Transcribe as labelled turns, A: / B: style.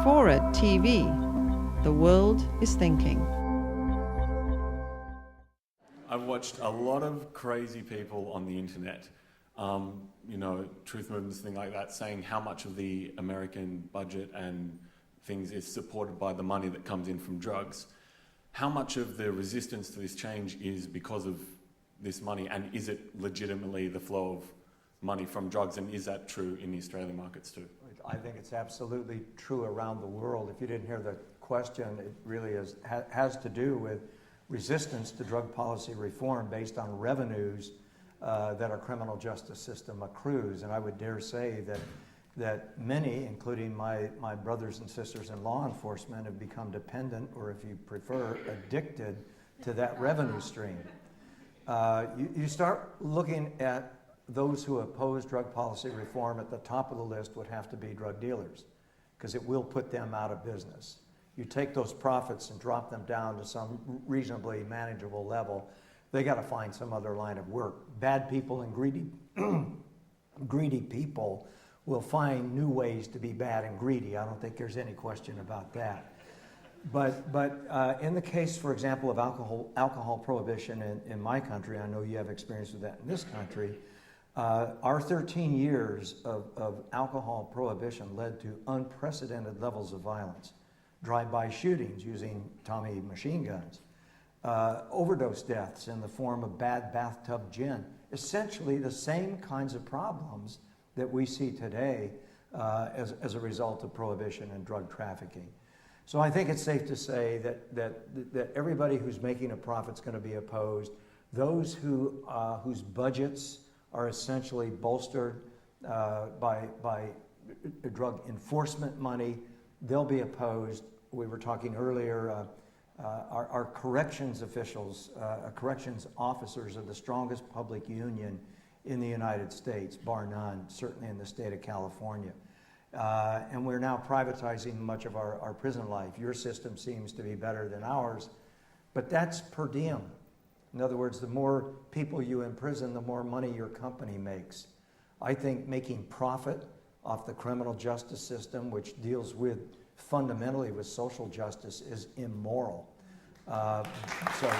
A: Forward TV. The world is thinking.
B: I've watched a lot of crazy people on the internet, truth movements, things like that, saying how much of the American budget and things is supported by the money that comes in from drugs. How much of the resistance to this change is because of this money, and is it legitimately the flow of money from drugs, and is that true in the Australian markets too?
C: I think it's absolutely true around the world. If you didn't hear the question, it really has to do with resistance to drug policy reform based on revenues that our criminal justice system accrues. And I would dare say that many, including my brothers and sisters in law enforcement, have become dependent, or if you prefer, addicted to that revenue stream. You start looking at those who oppose drug policy reform, at the top of the list would have to be drug dealers, because it will put them out of business. You take those profits and drop them down to some reasonably manageable level, they got to find some other line of work. Bad people and greedy people will find new ways to be bad and greedy. I don't think there's any question about that. But in the case, for example, of alcohol prohibition in my country, I know you have experience with that in this country, our 13 years of alcohol prohibition led to unprecedented levels of violence. Drive-by shootings using Tommy machine guns, overdose deaths in the form of bad bathtub gin, essentially the same kinds of problems that we see today as a result of prohibition and drug trafficking. So I think it's safe to say that everybody who's making a profit is going to be opposed. Those whose budgets are essentially bolstered by drug enforcement money, they'll be opposed. We were talking earlier, our corrections officials, corrections officers are the strongest public union in the United States, bar none, certainly in the state of California. And we're now privatizing much of our prison life. Your system seems to be better than ours, but that's per diem. In other words, the more people you imprison, the more money your company makes. I think making profit off the criminal justice system, which deals fundamentally with social justice, is immoral. So